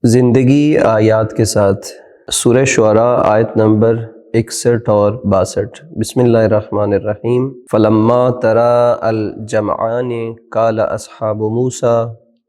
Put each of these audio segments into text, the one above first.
زندگی آیات کے ساتھ سورہ شعراء آیت نمبر 61 اور 62۔ بسم اللہ الرحمن الرحیم۔ فلما تری الجمعان قال اصحاب موسیٰ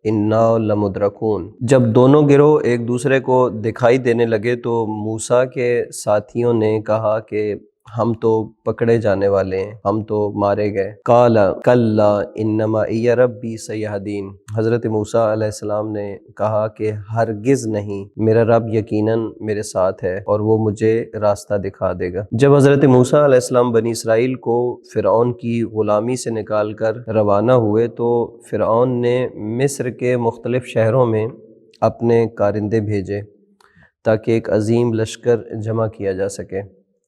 انا لمدرکون۔ جب دونوں گروہ ایک دوسرے کو دکھائی دینے لگے تو موسیٰ کے ساتھیوں نے کہا کہ ہم تو پکڑے جانے والے ہیں، ہم تو مارے گئے۔ قال کلا ان معی ربی سیہدین۔ حضرت موسیٰ علیہ السلام نے کہا کہ ہرگز نہیں، میرا رب یقیناً میرے ساتھ ہے اور وہ مجھے راستہ دکھا دے گا۔ جب حضرت موسیٰ علیہ السلام بنی اسرائیل کو فرعون کی غلامی سے نکال کر روانہ ہوئے تو فرعون نے مصر کے مختلف شہروں میں اپنے کارندے بھیجے تاکہ ایک عظیم لشکر جمع کیا جا سکے۔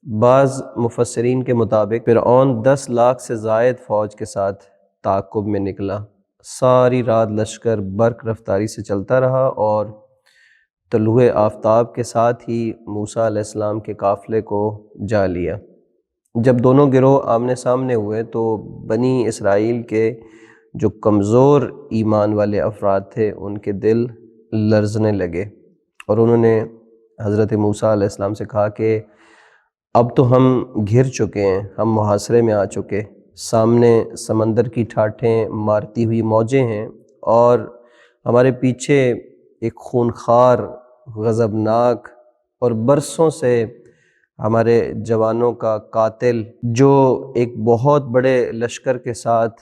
بعض مفسرین کے مطابق فرعون 10 لاکھ سے زائد فوج کے ساتھ تعاقب میں نکلا۔ ساری رات لشکر برق رفتاری سے چلتا رہا اور طلوع آفتاب کے ساتھ ہی موسیٰ علیہ السلام کے قافلے کو جا لیا۔ جب دونوں گروہ آمنے سامنے ہوئے تو بنی اسرائیل کے جو کمزور ایمان والے افراد تھے ان کے دل لرزنے لگے اور انہوں نے حضرت موسیٰ علیہ السلام سے کہا کہ اب تو ہم گھر چکے ہیں، ہم محاصرے میں آ چکے، سامنے سمندر کی ٹھاٹھیں مارتی ہوئی موجیں ہیں اور ہمارے پیچھے ایک خونخوار، غضبناک اور برسوں سے ہمارے جوانوں کا قاتل جو ایک بہت بڑے لشکر کے ساتھ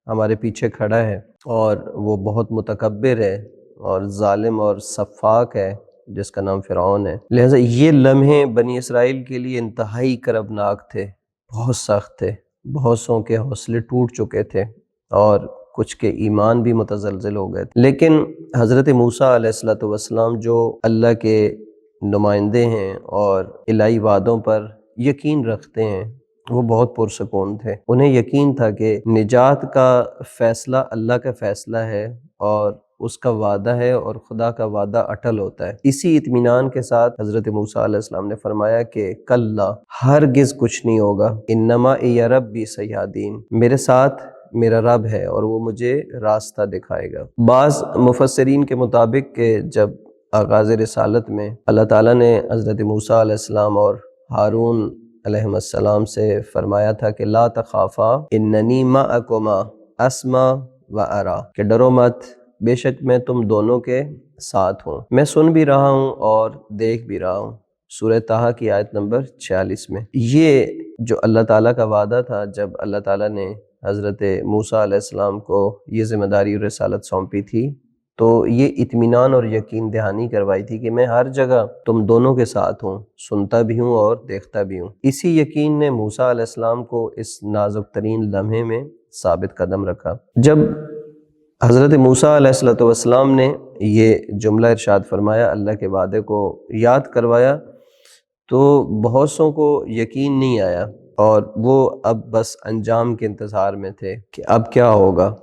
ہمارے پیچھے کھڑا ہے اور وہ بہت متکبر ہے اور ظالم اور سفاک ہے جس کا نام فرعون ہے۔ لہٰذا یہ لمحے بنی اسرائیل کے لیے انتہائی کربناک تھے، بہت سخت تھے، بہت سوں کے حوصلے ٹوٹ چکے تھے اور کچھ کے ایمان بھی متزلزل ہو گئے تھے۔ لیکن حضرت موسیٰ علیہ السلام جو اللہ کے نمائندے ہیں اور الہی وعدوں پر یقین رکھتے ہیں، وہ بہت پرسکون تھے۔ انہیں یقین تھا کہ نجات کا فیصلہ اللہ کا فیصلہ ہے اور اس کا وعدہ ہے اور خدا کا وعدہ اٹل ہوتا ہے۔ اسی اطمینان کے ساتھ حضرت موسیٰ علیہ السلام نے فرمایا کہ کلا، ہرگز کچھ نہیں ہوگا، انما معی ربی سیہدین، میرے ساتھ میرا رب ہے اور وہ مجھے راستہ دکھائے گا۔ بعض مفسرین کے مطابق کہ جب آغاز رسالت میں اللہ تعالیٰ نے حضرت موسیٰ علیہ السلام اور ہارون علیہ السلام سے فرمایا تھا کہ لا تخافا اننی معکما اسمع و ارا، کہ ڈرو مت، بے شک میں تم دونوں کے ساتھ ہوں، میں سن بھی رہا ہوں اور دیکھ بھی رہا ہوں۔ سورہ طٰہٰ کی آیت نمبر 46 میں یہ جو اللہ تعالیٰ کا وعدہ تھا، جب اللہ تعالیٰ نے حضرت موسیٰ علیہ السلام کو یہ ذمہ داری اور رسالت سونپی تھی تو یہ اطمینان اور یقین دہانی کروائی تھی کہ میں ہر جگہ تم دونوں کے ساتھ ہوں، سنتا بھی ہوں اور دیکھتا بھی ہوں۔ اسی یقین نے موسیٰ علیہ السلام کو اس نازک ترین لمحے میں ثابت قدم رکھا۔ جب حضرت موسیٰ علیہ السلام نے یہ جملہ ارشاد فرمایا، اللہ کے وعدے کو یاد کروایا، تو بہت سوں کو یقین نہیں آیا اور وہ اب بس انجام کے انتظار میں تھے کہ اب کیا ہوگا۔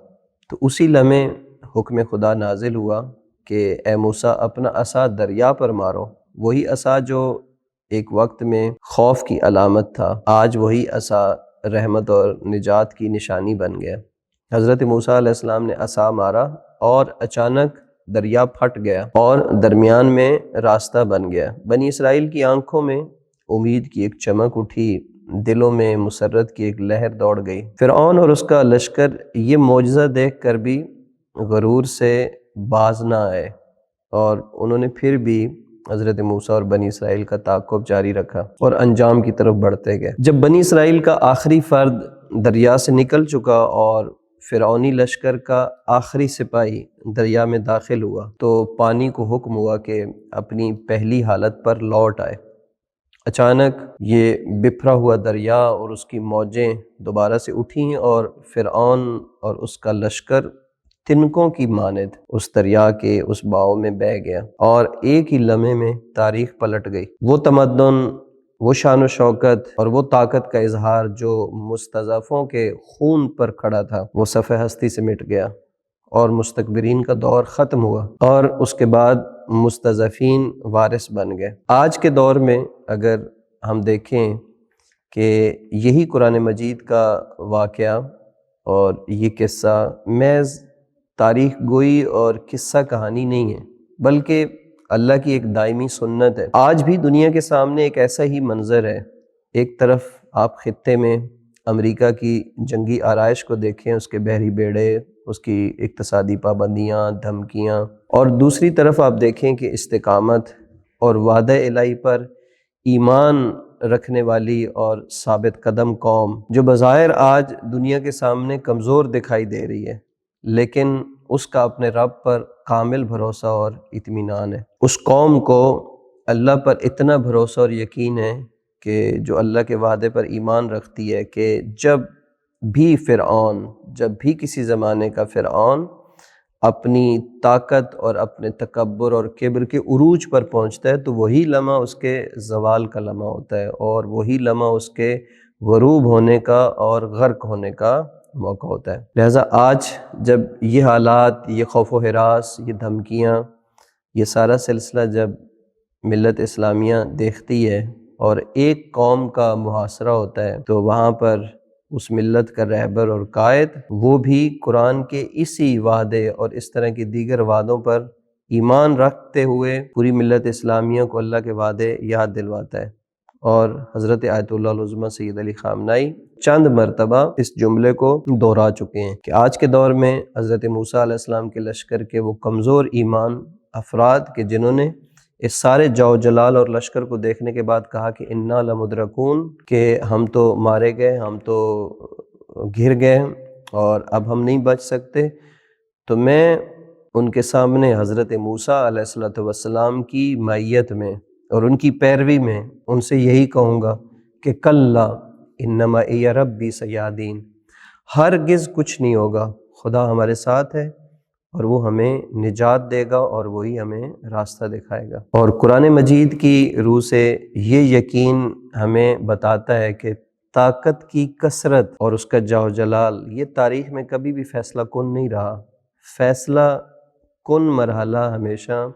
تو اسی لمحے حکم خدا نازل ہوا کہ اے موسیٰ اپنا عصا دریا پر مارو۔ وہی عصا جو ایک وقت میں خوف کی علامت تھا، آج وہی عصا رحمت اور نجات کی نشانی بن گیا۔ حضرت موسیٰ علیہ السلام نے عصا مارا اور اچانک دریا پھٹ گیا اور درمیان میں راستہ بن گیا۔ بنی اسرائیل کی آنکھوں میں امید کی ایک چمک اٹھی، دلوں میں مسرت کی ایک لہر دوڑ گئی۔ فرعون اور اس کا لشکر یہ معجزہ دیکھ کر بھی غرور سے باز نہ آئے اور انہوں نے پھر بھی حضرت موسیٰ اور بنی اسرائیل کا تعاقب جاری رکھا اور انجام کی طرف بڑھتے گئے۔ جب بنی اسرائیل کا آخری فرد دریا سے نکل چکا اور فرعونی لشکر کا آخری سپاہی دریا میں داخل ہوا تو پانی کو حکم ہوا کہ اپنی پہلی حالت پر لوٹ آئے۔ اچانک یہ بکھرا ہوا دریا اور اس کی موجیں دوبارہ سے اٹھیں اور فرعون اور اس کا لشکر تنکوں کی مانند اس دریا کے اس بہاؤ میں بہہ گیا اور ایک ہی لمحے میں تاریخ پلٹ گئی۔ وہ تمدن، وہ شان و شوکت اور وہ طاقت کا اظہار جو مستضعفوں کے خون پر کھڑا تھا، وہ صفحہ ہستی سے مٹ گیا اور مستکبرین کا دور ختم ہوا اور اس کے بعد مستضعفین وارث بن گئے۔ آج کے دور میں اگر ہم دیکھیں کہ یہی قرآن مجید کا واقعہ اور یہ قصہ محض تاریخ گوئی اور قصہ کہانی نہیں ہے، بلکہ اللہ کی ایک دائمی سنت ہے۔ آج بھی دنیا کے سامنے ایک ایسا ہی منظر ہے، ایک طرف آپ خطے میں امریکہ کی جنگی آرائش کو دیکھیں، اس کے بحری بیڑے، اس کی اقتصادی پابندیاں، دھمکیاں، اور دوسری طرف آپ دیکھیں کہ استقامت اور وعدہ الہی پر ایمان رکھنے والی اور ثابت قدم قوم، جو بظاہر آج دنیا کے سامنے کمزور دکھائی دے رہی ہے، لیکن اس کا اپنے رب پر کامل بھروسہ اور اطمینان ہے۔ اس قوم کو اللہ پر اتنا بھروسہ اور یقین ہے کہ جو اللہ کے وعدے پر ایمان رکھتی ہے کہ جب بھی کسی زمانے کا فرعون اپنی طاقت اور اپنے تکبر اور کبر کے عروج پر پہنچتا ہے تو وہی لمحہ اس کے زوال کا لمحہ ہوتا ہے، اور وہی لمحہ اس کے غروب ہونے کا اور غرق ہونے کا موقع ہوتا ہے۔ لہٰذا آج جب یہ حالات، یہ خوف و ہراس، یہ دھمکیاں، یہ سارا سلسلہ جب ملت اسلامیہ دیکھتی ہے اور ایک قوم کا محاصرہ ہوتا ہے، تو وہاں پر اس ملت کا رہبر اور قائد وہ بھی قرآن کے اسی وعدے اور اس طرح کی دیگر وعدوں پر ایمان رکھتے ہوئے پوری ملت اسلامیہ کو اللہ کے وعدے یاد دلواتا ہے۔ اور حضرت آیت اللہ العظمیٰ سید علی خامنائی چند مرتبہ اس جملے کو دہرا چکے ہیں کہ آج کے دور میں حضرت موسیٰ علیہ السلام کے لشکر کے وہ کمزور ایمان افراد کہ جنہوں نے اس سارے جاؤ جلال اور لشکر کو دیکھنے کے بعد کہا کہ انا لمدرکون، کہ ہم تو مارے گئے، ہم تو گھر گئے اور اب ہم نہیں بچ سکتے، تو میں ان کے سامنے حضرت موسیٰ علیہ السلام کی معیت میں اور ان کی پیروی میں ان سے یہی کہوں گا کہ کلا انما معی ربی سیہدین، ہرگز کچھ نہیں ہوگا، خدا ہمارے ساتھ ہے اور وہ ہمیں نجات دے گا اور وہی ہمیں راستہ دکھائے گا۔ اور قرآن مجید کی روح سے یہ یقین ہمیں بتاتا ہے کہ طاقت کی کثرت اور اس کا جاؤ جلال یہ تاریخ میں کبھی بھی فیصلہ کن نہیں رہا۔ فیصلہ کن مرحلہ ہمیشہ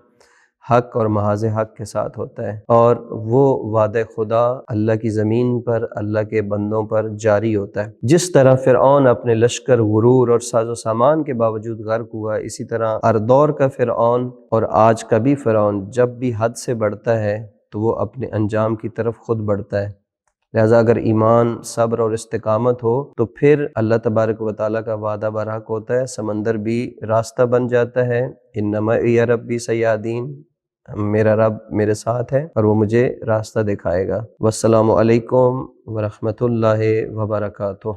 حق اور محاذ حق کے ساتھ ہوتا ہے، اور وہ وعدہ خدا اللہ کی زمین پر اللہ کے بندوں پر جاری ہوتا ہے۔ جس طرح فرعون اپنے لشکر، غرور اور ساز و سامان کے باوجود غرق ہوا، اسی طرح ہر دور کا فرعون اور آج کا بھی فرعون جب بھی حد سے بڑھتا ہے تو وہ اپنے انجام کی طرف خود بڑھتا ہے۔ لہٰذا اگر ایمان، صبر اور استقامت ہو تو پھر اللہ تبارک و تعالیٰ کا وعدہ برحق ہوتا ہے، سمندر بھی راستہ بن جاتا ہے۔ انما معی ربی سیہدین، میرا رب میرے ساتھ ہے اور وہ مجھے راستہ دکھائے گا۔ والسلام علیکم ورحمۃ اللہ وبرکاتہ۔